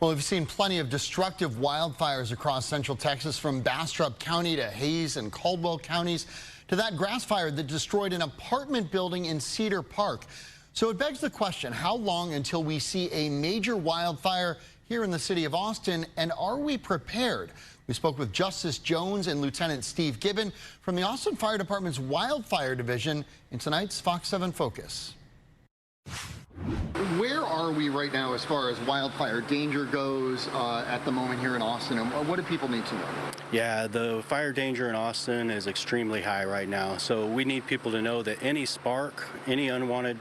Well, we've seen plenty of destructive wildfires across central Texas, from Bastrop County to Hays and Caldwell Counties to that grass fire that destroyed an apartment building in Cedar Park. So it begs the question, how long until we see a major wildfire here in the city of Austin, and are we prepared? We spoke with Justice Jones and Lieutenant Steve Gibbon from the Austin Fire Department's Wildfire Division in tonight's Fox 7 Focus. Where are we right now as far as wildfire danger goes at the moment here in Austin, and what do people need to know? Yeah, the fire danger in Austin is extremely high right now, so we need people to know that any spark, any unwanted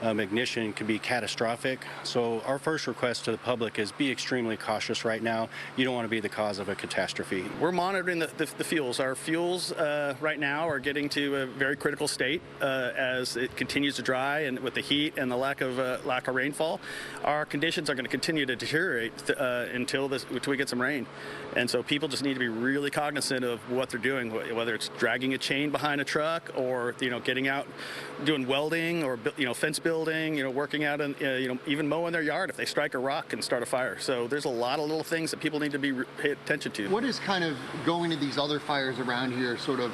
ignition can be catastrophic. So our first request to the public is be extremely cautious right now. You don't want to be the cause of a catastrophe. We're monitoring the fuels. Our fuels right now are getting to a very critical state as it continues to dry, and with the heat and the lack of rainfall, our conditions are going to continue to deteriorate until we get some rain. And so people just need to be really cognizant of what they're doing, whether it's dragging a chain behind a truck, or getting out, doing welding, or fence building, working out, and even mowing their yard if they strike a rock and start a fire. So there's a lot of little things that people need to pay attention to. What is kind of going to these other fires around here sort of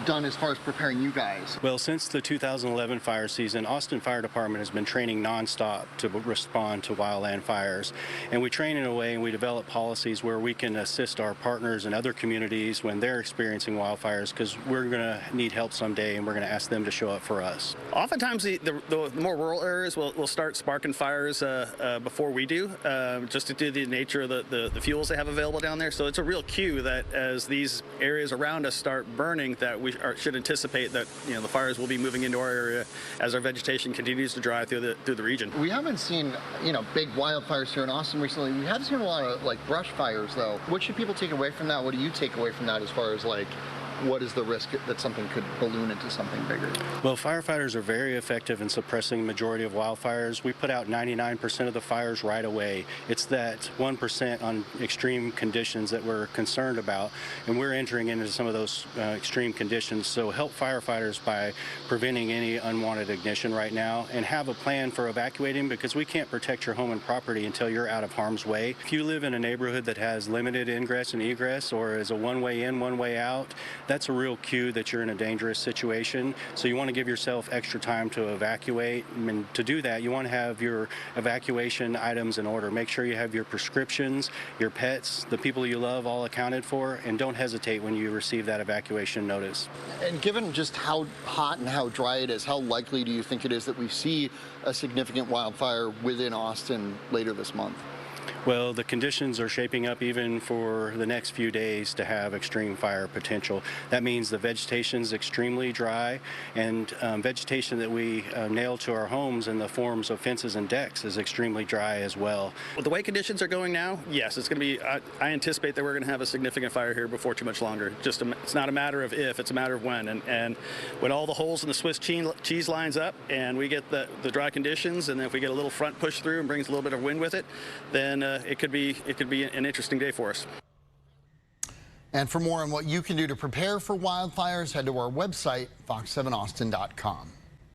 done as far as preparing you guys? Well, since the 2011 fire season, Austin Fire Department has been training nonstop to respond to wildland fires. And we train in a way, and we develop policies where we can assist our partners and other communities when they're experiencing wildfires, because we're going to need help someday, and we're going to ask them to show up for us. Oftentimes the more rural areas will start sparking fires before we do, just due to the nature of the fuels they have available down there. So it's a real cue that as these areas around us start burning, that we should anticipate that the fires will be moving into our area as our vegetation continues to dry through the region. We haven't seen big wildfires here in Austin recently. We have seen a lot of brush fires though. What should people take away from that? What do you take away from that as far as what is the risk that something could balloon into something bigger? Well, firefighters are very effective in suppressing the majority of wildfires. We put out 99% of the fires right away. It's that 1% on extreme conditions that we're concerned about, and we're entering into some of those extreme conditions. So help firefighters by preventing any unwanted ignition right now, and have a plan for evacuating, because we can't protect your home and property until you're out of harm's way. If you live in a neighborhood that has limited ingress and egress, or is a one-way in, one-way out, that's a real cue that you're in a dangerous situation. So you want to give yourself extra time to evacuate. And to do that, you want to have your evacuation items in order. Make sure you have your prescriptions, your pets, the people you love all accounted for, and don't hesitate when you receive that evacuation notice. And given just how hot and how dry it is, how likely do you think it is that we see a significant wildfire within Austin later this month? Well, the conditions are shaping up even for the next few days to have extreme fire potential. That means the vegetation is extremely dry, and vegetation that we nail to our homes in the forms of fences and decks is extremely dry as well. With the way conditions are going now, yes, it's going to be, I anticipate that we're going to have a significant fire here before too much longer. It's not a matter of if, it's a matter of when. And when all the holes in the Swiss cheese lines up and we get the dry conditions, and if we get a little front push through and brings a little bit of wind with it, then it could be an interesting day for us. And for more on what you can do to prepare for wildfires, head to our website, fox7austin.com.